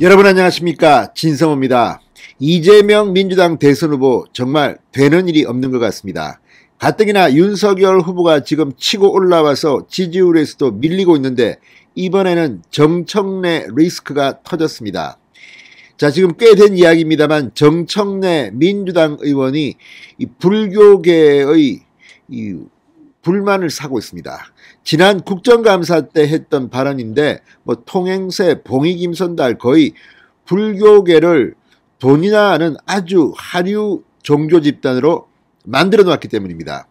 여러분 안녕하십니까, 진성호입니다. 이재명 민주당 대선 후보 정말 되는 일이 없는 것 같습니다. 가뜩이나 윤석열 후보가 지금 치고 올라와서 지지율에서도 밀리고 있는데 이번에는 정청래 리스크가 터졌습니다. 자, 지금 꽤 된 이야기입니다만 정청래 민주당 의원이 이 불교계의 이 불만을 사고 있습니다. 지난 국정감사 때 했던 발언인데 뭐 통행세, 봉익임선달 거의 불교계를 돈이나 하는 아주 하류 종교 집단으로 만들어 놓았기 때문입니다.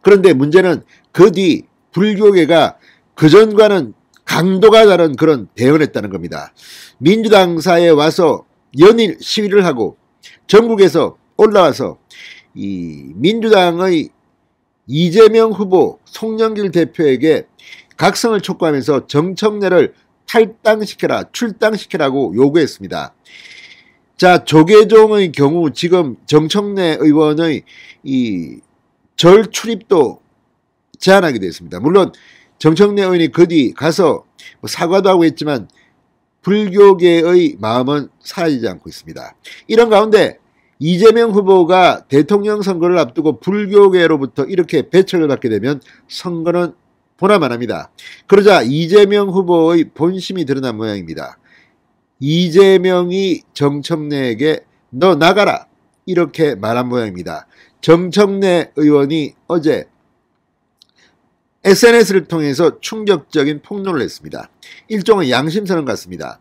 그런데 문제는 그 뒤 불교계가 그전과는 강도가 다른 그런 대응을 했다는 겁니다. 민주당사에 와서 연일 시위를 하고 전국에서 올라와서 이 민주당의 이재명 후보, 송영길 대표에게 각성을 촉구하면서 정청래를 탈당시켜라, 출당시켜라고 요구했습니다. 자, 조계종의 경우 지금 정청래 의원의 이 절 출입도 제한하게 됐습니다. 물론 정청래 의원이 그 뒤 가서 사과도 하고 했지만 불교계의 마음은 사라지지 않고 있습니다. 이런 가운데 이재명 후보가 대통령 선거를 앞두고 불교계로부터 이렇게 배척을 받게 되면 선거는 보나마납니다. 그러자 이재명 후보의 본심이 드러난 모양입니다. 이재명이 정청래에게 너 나가라 이렇게 말한 모양입니다. 정청래 의원이 어제 SNS를 통해서 충격적인 폭로를 했습니다. 일종의 양심선언 같습니다.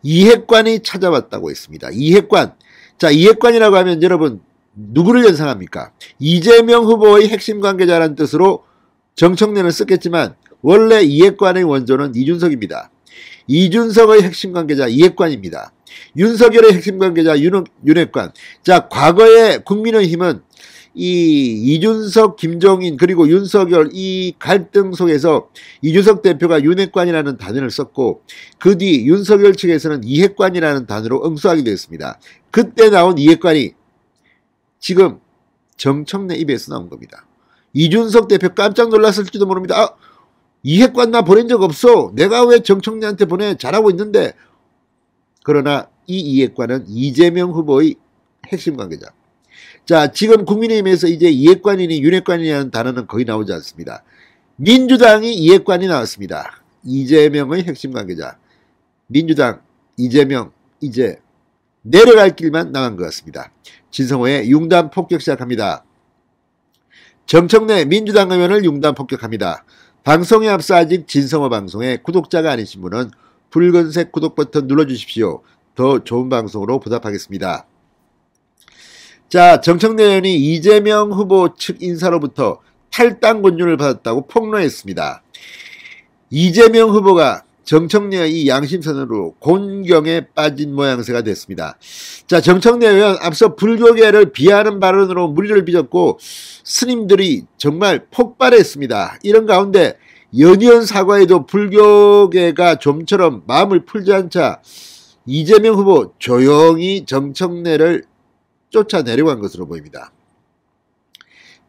이핵관이 찾아왔다고 했습니다. 이핵관. 자, 이핵관이라고 하면 여러분 누구를 연상합니까? 이재명 후보의 핵심 관계자라는 뜻으로 정청래는 썼겠지만 원래 이핵관의 원조는 이준석입니다. 이준석의 핵심 관계자 이핵관입니다. 윤석열의 핵심 관계자 윤핵관. 자, 과거에 국민의힘은 이 이준석, 김종인 그리고 윤석열 이 갈등 속에서 이준석 대표가 윤핵관이라는 단어를 썼고 그 뒤 윤석열 측에서는 이핵관이라는 단어로 응수하게 되었습니다. 그때 나온 이핵관이 지금 정청래 입에서 나온 겁니다. 이준석 대표 깜짝 놀랐을지도 모릅니다. 아, 이핵관 나 보낸 적 없어. 내가 왜 정청래한테 보내? 잘하고 있는데. 그러나 이 이핵관은 이재명 후보의 핵심 관계자. 자, 지금 국민의힘에서 이제 이핵관이니 윤핵관이라는 단어는 거의 나오지 않습니다. 민주당이 이핵관이 나왔습니다. 이재명의 핵심 관계자. 민주당, 이재명, 이제 내려갈 길만 남은 것 같습니다. 진성호의 융단 폭격 시작합니다. 정청래 민주당 의원을 융단 폭격합니다. 방송에 앞서 아직 진성호 방송에 구독자가 아니신 분은 붉은색 구독 버튼 눌러주십시오. 더 좋은 방송으로 보답하겠습니다. 자, 정청래 의원이 이재명 후보 측 인사로부터 탈당 권유를 받았다고 폭로했습니다. 이재명 후보가 정청래의 이 양심선언으로 곤경에 빠진 모양새가 됐습니다. 자, 정청래 의원 앞서 불교계를 비하하는 발언으로 물의를 빚었고 스님들이 정말 폭발했습니다. 이런 가운데 연이은 사과에도 불교계가 좀처럼 마음을 풀지 않자 이재명 후보 조용히 정청래를 쫓아내려간 것으로 보입니다.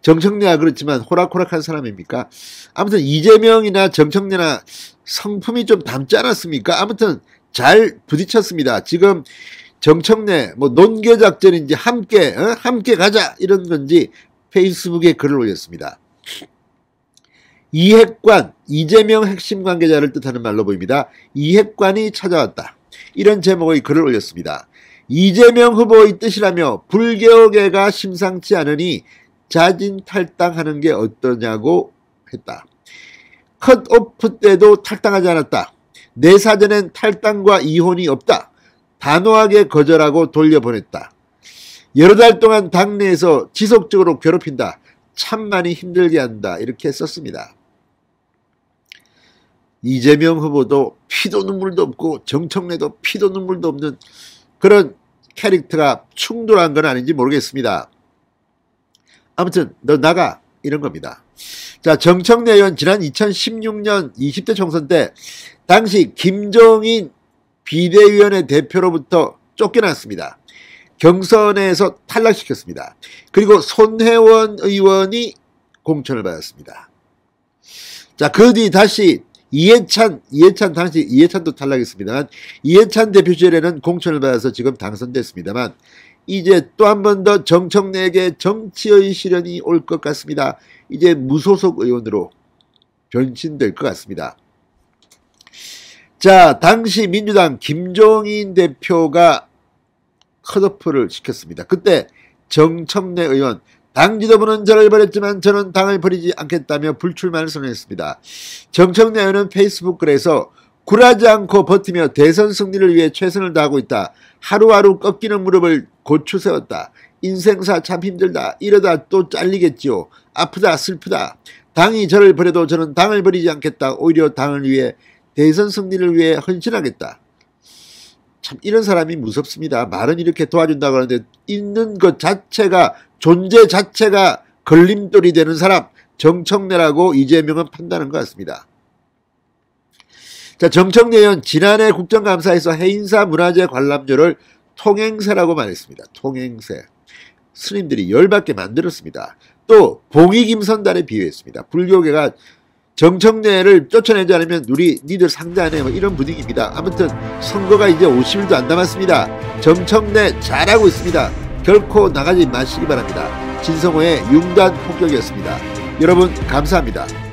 정청래가 그렇지만 호락호락한 사람입니까? 아무튼 이재명이나 정청래나 성품이 좀 닮지 않았습니까? 아무튼 잘 부딪혔습니다. 지금 정청래 뭐 논개작전인지 함께 가자 이런 건지 페이스북에 글을 올렸습니다. 이핵관, 이재명 핵심 관계자를 뜻하는 말로 보입니다. 이핵관이 찾아왔다. 이런 제목의 글을 올렸습니다. 이재명 후보의 뜻이라며 불교계가 심상치 않으니 자진 탈당하는 게 어떠냐고 했다. 컷오프 때도 탈당하지 않았다. 내 사전엔 탈당과 이혼이 없다. 단호하게 거절하고 돌려보냈다. 여러 달 동안 당내에서 지속적으로 괴롭힌다. 참 많이 힘들게 한다. 이렇게 썼습니다. 이재명 후보도 피도 눈물도 없고 정청래도 피도 눈물도 없는 그런 캐릭터가 충돌한 건 아닌지 모르겠습니다. 아무튼 너 나가 이런 겁니다. 자, 정청래 의원 지난 2016년 20대 총선 때 당시 김종인 비대위원회 대표로부터 쫓겨났습니다. 경선에서 탈락시켰습니다. 그리고 손혜원 의원이 공천을 받았습니다. 자, 그 뒤 다시 이해찬 당시 이해찬도 탈락했습니다만 이해찬 대표 시절에는 공천을 받아서 지금 당선됐습니다만 이제 또 한 번 더 정청래에게 정치의 시련이 올 것 같습니다. 이제 무소속 의원으로 변신될 것 같습니다. 자, 당시 민주당 김종인 대표가 컷오프를 시켰습니다. 그때 정청래 의원 당 지도부는 저를 버렸지만 저는 당을 버리지 않겠다며 불출마를 선언했습니다. 정청래 의원은 페이스북 글에서 굴하지 않고 버티며 대선 승리를 위해 최선을 다하고 있다. 하루하루 꺾이는 무릎을 고추 세웠다. 인생사 참 힘들다. 이러다 또 잘리겠지요. 아프다 슬프다. 당이 저를 버려도 저는 당을 버리지 않겠다. 오히려 당을 위해 대선 승리를 위해 헌신하겠다. 참 이런 사람이 무섭습니다. 말은 이렇게 도와준다고 하는데 있는 것 자체가 존재 자체가 걸림돌이 되는 사람 정청래라고 이재명은 판단한 것 같습니다. 자, 정청래 의원 지난해 국정감사에서 해인사 문화재 관람료를 통행세라고 말했습니다. 통행세. 스님들이 열받게 만들었습니다. 또 봉익임선달에 비유했습니다. 불교계가 정청래를 쫓아내지 않으면 니들 상대 안 해. 뭐 이런 분위기입니다. 아무튼 선거가 이제 50일도 안 남았습니다. 정청래 잘하고 있습니다. 결코 나가지 마시기 바랍니다. 진성호의 융단 폭격이었습니다. 여러분 감사합니다.